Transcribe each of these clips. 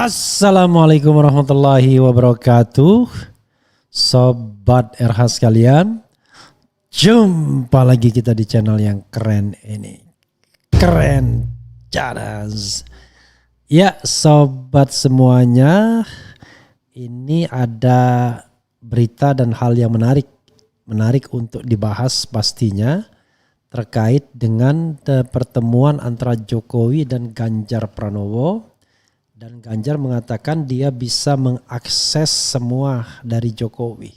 Assalamualaikum warahmatullahi wabarakatuh. Sobat RH sekalian, jumpa lagi kita di channel yang keren ini. Keren cadas. Ya sobat semuanya, ini ada berita dan hal yang menarik untuk dibahas pastinya terkait dengan pertemuan antara Jokowi dan Ganjar Pranowo. Dan Ganjar mengatakan dia bisa mengakses semua dari Jokowi.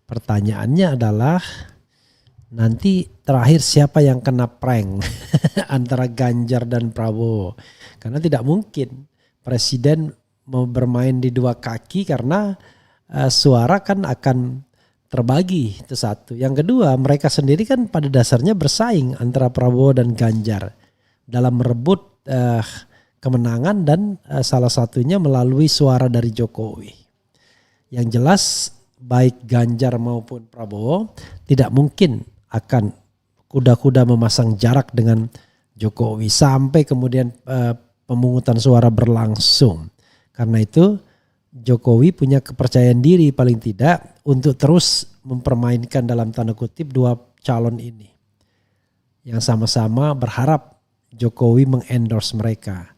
Pertanyaannya adalah nanti terakhir siapa yang kena prank antara Ganjar dan Prabowo. Karena tidak mungkin presiden mau bermain di dua kaki karena suara kan akan terbagi, itu satu. Yang kedua, mereka sendiri kan pada dasarnya bersaing antara Prabowo dan Ganjar dalam merebut kemenangan dan salah satunya melalui suara dari Jokowi. Yang jelas baik Ganjar maupun Prabowo tidak mungkin akan kuda-kuda memasang jarak dengan Jokowi sampai kemudian pemungutan suara berlangsung. Karena itu Jokowi punya kepercayaan diri paling tidak untuk terus mempermainkan dalam tanda kutip dua calon ini. Yang sama-sama berharap Jokowi mengendorse mereka.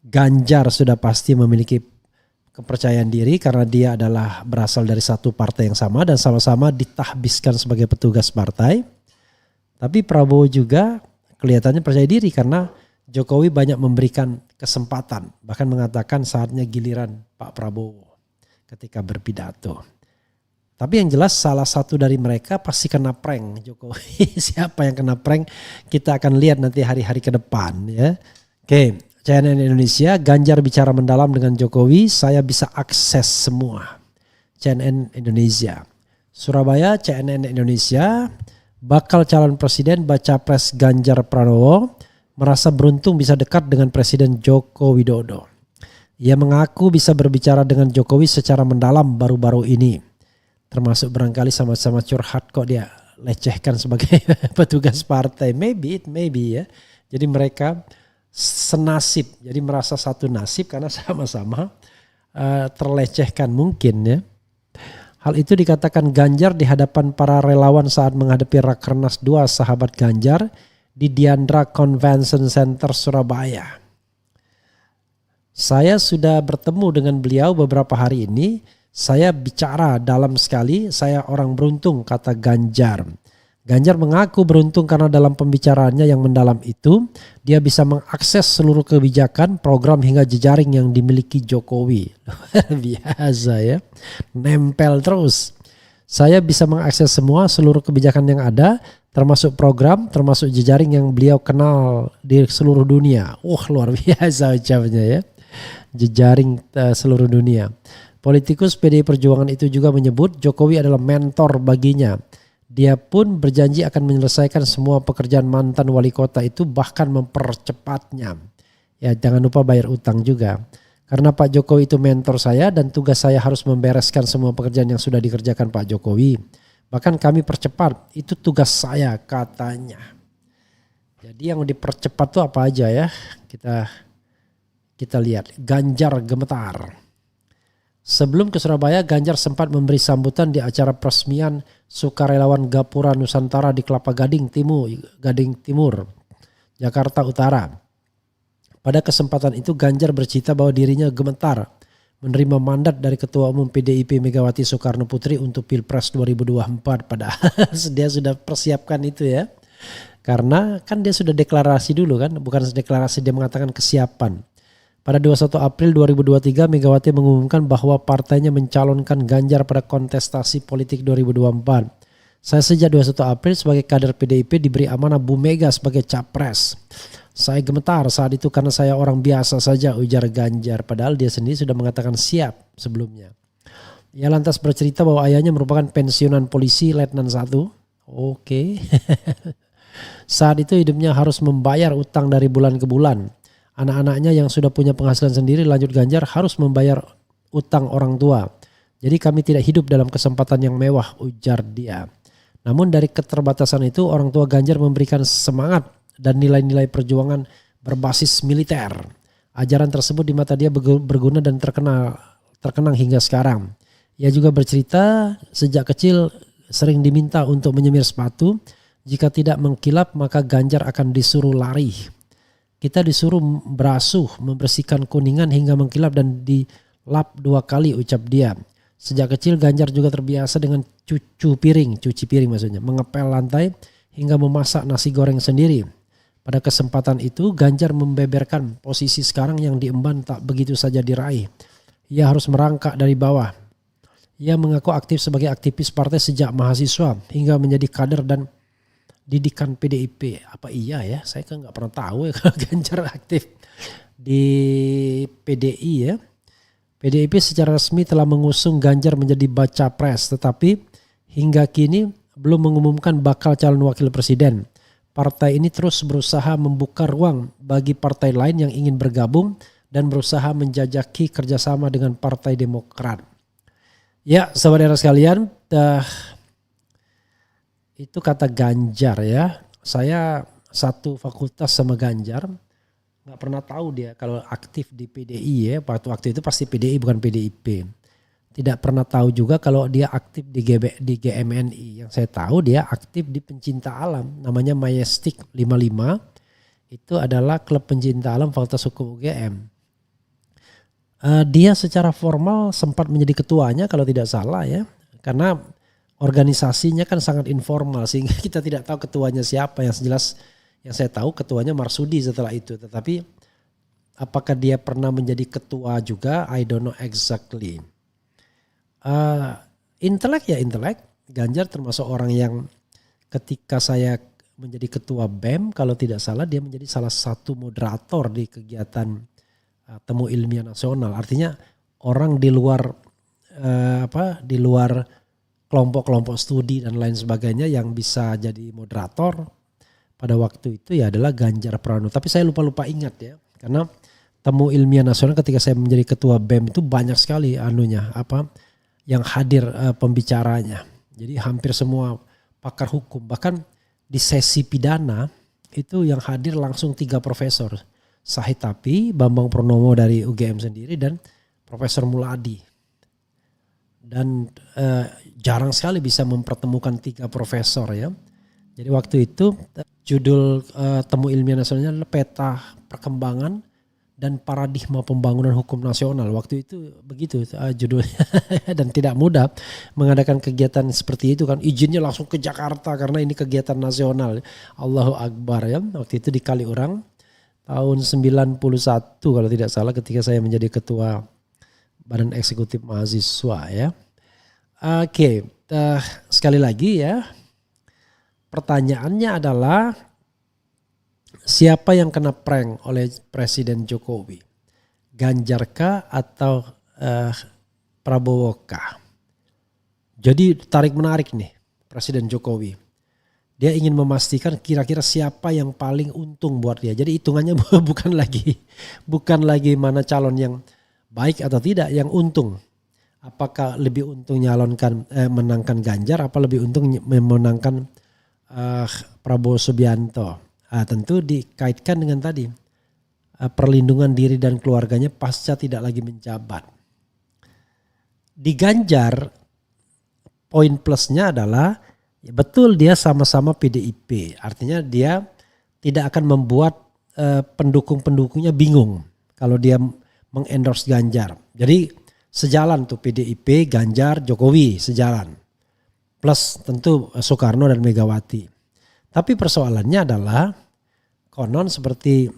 Ganjar sudah pasti memiliki kepercayaan diri karena dia adalah berasal dari satu partai yang sama dan sama-sama ditahbiskan sebagai petugas partai. Tapi Prabowo juga kelihatannya percaya diri karena Jokowi banyak memberikan kesempatan. Bahkan mengatakan saatnya giliran Pak Prabowo ketika berpidato. Tapi yang jelas salah satu dari mereka pasti kena prank Jokowi. Siapa yang kena prank kita akan lihat nanti hari-hari ke depan ya. Oke. CNN Indonesia, Ganjar bicara mendalam dengan Jokowi, saya bisa akses semua. CNN Indonesia. Surabaya, CNN Indonesia, bakal calon presiden baca pres Ganjar Pranowo merasa beruntung bisa dekat dengan Presiden Joko Widodo. Ia mengaku bisa berbicara dengan Jokowi secara mendalam baru-baru ini. Termasuk barangkali sama-sama curhat kok dia lecehkan sebagai petugas partai. Maybe ya. Jadi mereka senasib, jadi merasa satu nasib karena sama-sama terlecehkan mungkin ya. Hal itu dikatakan Ganjar di hadapan para relawan saat menghadapi Rakernas 2 sahabat Ganjar di Diandra Convention Center Surabaya. Saya sudah bertemu dengan beliau beberapa hari ini, saya bicara dalam sekali, saya orang beruntung kata Ganjar. Ganjar mengaku beruntung karena dalam pembicaraannya yang mendalam itu dia bisa mengakses seluruh kebijakan, program hingga jejaring yang dimiliki Jokowi. Luar biasa ya, nempel terus. Saya bisa mengakses semua seluruh kebijakan yang ada, termasuk program, termasuk jejaring yang beliau kenal di seluruh dunia. Luar biasa ucapnya ya, jejaring seluruh dunia. Politikus PDI Perjuangan itu juga menyebut Jokowi adalah mentor baginya. Dia pun berjanji akan menyelesaikan semua pekerjaan mantan wali kota itu bahkan mempercepatnya. Ya jangan lupa bayar utang juga. Karena Pak Jokowi itu mentor saya dan tugas saya harus membereskan semua pekerjaan yang sudah dikerjakan Pak Jokowi. Bahkan kami percepat, itu tugas saya katanya. Jadi yang dipercepat itu apa aja ya? Kita lihat. Ganjar gemetar. Sebelum ke Surabaya, Ganjar sempat memberi sambutan di acara peresmian sukarelawan Gapura Nusantara di Kelapa Gading Timur, Jakarta Utara. Pada kesempatan itu Ganjar bercerita bahwa dirinya gemetar menerima mandat dari Ketua Umum PDIP Megawati Soekarno Putri untuk Pilpres 2024. Padahal dia sudah persiapkan itu ya. Karena kan dia sudah deklarasi dulu kan, bukan deklarasi, dia mengatakan kesiapan. Pada 21 April 2023, Megawati mengumumkan bahwa partainya mencalonkan Ganjar pada kontestasi politik 2024. Saya sejak 21 April sebagai kader PDIP diberi amanah Bu Mega sebagai capres. Saya gemetar saat itu karena saya orang biasa saja, ujar Ganjar. Padahal dia sendiri sudah mengatakan siap sebelumnya. Ia lantas bercerita bahwa ayahnya merupakan pensiunan polisi Letnan 1. Oke. Saat itu hidupnya harus membayar utang dari bulan ke bulan. Anak-anaknya yang sudah punya penghasilan sendiri, lanjut Ganjar, harus membayar utang orang tua. Jadi kami tidak hidup dalam kesempatan yang mewah, ujar dia. Namun dari keterbatasan itu orang tua Ganjar memberikan semangat dan nilai-nilai perjuangan berbasis militer. Ajaran tersebut di mata dia berguna dan terkenang hingga sekarang. Ia juga bercerita sejak kecil sering diminta untuk menyemir sepatu. Jika tidak mengkilap maka Ganjar akan disuruh lari. Kita disuruh berasuh, membersihkan kuningan hingga mengkilap dan dilap 2 kali, ucap dia. Sejak kecil Ganjar juga terbiasa dengan cuci piring maksudnya, mengepel lantai hingga memasak nasi goreng sendiri. Pada kesempatan itu Ganjar membeberkan posisi sekarang yang diemban tak begitu saja diraih. Ia harus merangkak dari bawah. Ia mengaku aktif sebagai aktivis partai sejak mahasiswa hingga menjadi kader dan didikan PDIP. Apa iya ya? Saya kan nggak pernah tahu ya kalau Ganjar aktif di PDI ya. PDIP secara resmi telah mengusung Ganjar menjadi baca pres, tetapi hingga kini belum mengumumkan bakal calon wakil presiden. Partai ini terus berusaha membuka ruang bagi partai lain yang ingin bergabung dan berusaha menjajaki kerjasama dengan Partai Demokrat. Ya, saudara sekalian, itu kata Ganjar ya. Saya satu fakultas sama Ganjar. Nggak pernah tahu dia kalau aktif di PDI ya. Waktu itu pasti PDI bukan PDIP. Tidak pernah tahu juga kalau dia aktif di GMNI. Yang saya tahu dia aktif di pencinta alam. Namanya Majestic 55. Itu adalah klub pencinta alam Fakultas Hukum UGM. Dia secara formal sempat menjadi ketuanya kalau tidak salah ya. Karena organisasinya kan sangat informal sehingga kita tidak tahu ketuanya siapa. Yang jelas yang saya tahu ketuanya Marsudi setelah itu. Tetapi apakah dia pernah menjadi ketua juga? I don't know exactly. Intelek ya intelek. Ganjar termasuk orang yang ketika saya menjadi ketua BEM kalau tidak salah dia menjadi salah satu moderator di kegiatan Temu Ilmiah Nasional. Artinya orang di luar di luar kelompok-kelompok studi dan lain sebagainya yang bisa jadi moderator pada waktu itu ya adalah Ganjar Pranowo. Tapi saya lupa ingat ya. Karena Temu Ilmiah Nasional ketika saya menjadi ketua BEM itu banyak sekali yang hadir pembicaranya. Jadi hampir semua pakar hukum. Bahkan di sesi pidana itu yang hadir langsung 3 profesor. Sahid Tapi, Bambang Purnomo dari UGM sendiri dan Profesor Muladi. Dan jarang sekali bisa mempertemukan 3 profesor ya. Jadi waktu itu judul Temu Ilmiah Nasionalnya adalah Peta Perkembangan dan Paradigma Pembangunan Hukum Nasional. Waktu itu begitu judulnya dan tidak mudah mengadakan kegiatan seperti itu kan. Izinnya langsung ke Jakarta karena ini kegiatan nasional. Allahu Akbar ya. Waktu itu di Kaliurang tahun 91 kalau tidak salah ketika saya menjadi ketua Badan Eksekutif Mahasiswa ya. Oke, sekali lagi ya. Pertanyaannya adalah siapa yang kena prank oleh Presiden Jokowi? Ganjar kah atau Prabowo kah? Jadi tarik menarik nih Presiden Jokowi. Dia ingin memastikan kira-kira siapa yang paling untung buat dia. Jadi hitungannya bukan lagi mana calon yang baik atau tidak, yang untung. Apakah lebih untung menangkan Ganjar, apa lebih untung memenangkan Prabowo Subianto? Tentu dikaitkan dengan tadi perlindungan diri dan keluarganya pasca tidak lagi menjabat. Di Ganjar poin plusnya adalah ya betul dia sama-sama PDIP. Artinya dia tidak akan membuat pendukung-pendukungnya bingung kalau dia mengendorse Ganjar. Jadi sejalan tuh PDIP, Ganjar, Jokowi sejalan. Plus tentu Soekarno dan Megawati. Tapi persoalannya adalah konon seperti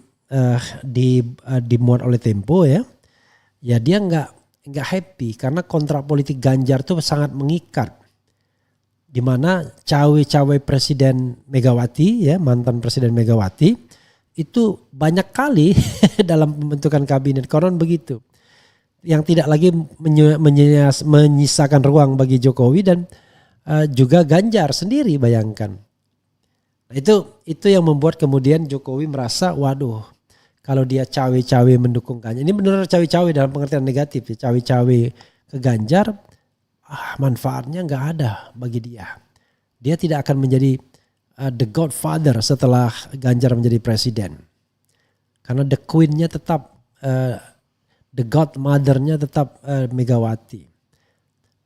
dimuat oleh Tempo ya. Ya dia nggak happy karena kontrak politik Ganjar tuh sangat mengikat. Di mana cawe-cawe Presiden Megawati ya, mantan Presiden Megawati itu banyak kali dalam pembentukan kabinet konon begitu. Yang tidak lagi menyisakan ruang bagi Jokowi dan juga Ganjar sendiri, bayangkan. Nah, itu yang membuat kemudian Jokowi merasa waduh kalau dia cawe-cawe mendukung Ganjar. Ini benar cawe-cawe dalam pengertian negatif ya. Cawe-cawe ke Ganjar manfaatnya nggak ada bagi dia. Dia tidak akan menjadi the godfather setelah Ganjar menjadi presiden. Karena the queen-nya tetap the godmother-nya tetap Megawati.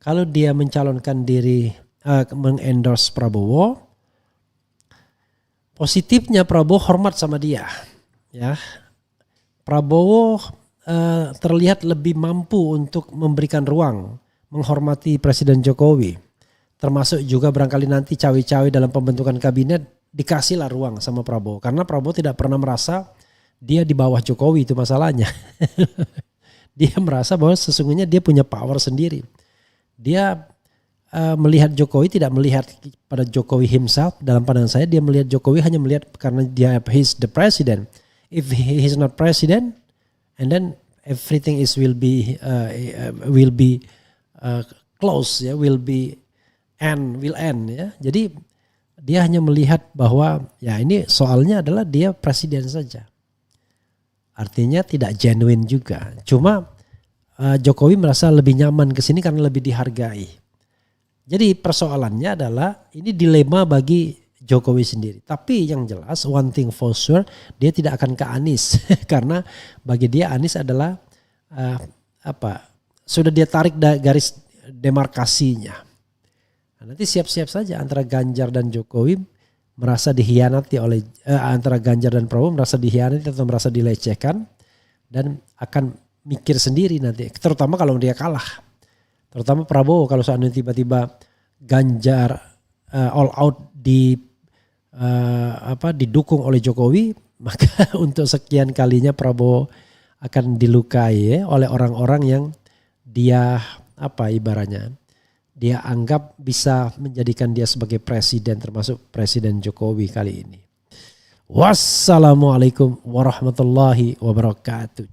Kalau dia mencalonkan diri mengendorse Prabowo, positifnya Prabowo hormat sama dia, ya. Prabowo terlihat lebih mampu untuk memberikan ruang menghormati Presiden Jokowi. Termasuk juga barangkali nanti cawe-cawe dalam pembentukan kabinet dikasihlah ruang sama Prabowo. Karena Prabowo tidak pernah merasa dia di bawah Jokowi, itu masalahnya. Dia merasa bahwa sesungguhnya dia punya power sendiri. Dia melihat Jokowi tidak melihat pada Jokowi himself. Dalam pandangan saya dia melihat Jokowi hanya melihat karena dia he's the president. If he is not president, and then everything will be close, ya, will end, ya. Jadi dia hanya melihat bahwa ya ini soalnya adalah dia presiden saja. Artinya tidak genuine juga. Cuma Jokowi merasa lebih nyaman ke sini karena lebih dihargai. Jadi persoalannya adalah ini dilema bagi Jokowi sendiri. Tapi yang jelas one thing for sure, dia tidak akan ke Anies karena bagi dia Anies adalah sudah dia tarik garis demarkasinya. Nah, nanti siap-siap saja antara Ganjar dan Jokowi merasa dihianati oleh antara Ganjar dan Prabowo merasa dihianati atau merasa dilecehkan dan akan mikir sendiri nanti. Terutama kalau dia kalah. Terutama Prabowo kalau seandainya tiba-tiba Ganjar all out didukung oleh Jokowi, maka untuk sekian kalinya Prabowo akan dilukai oleh orang-orang yang dia ibaratnya dia anggap bisa menjadikan dia sebagai presiden, termasuk Presiden Jokowi kali ini. Wassalamualaikum warahmatullahi wabarakatuh.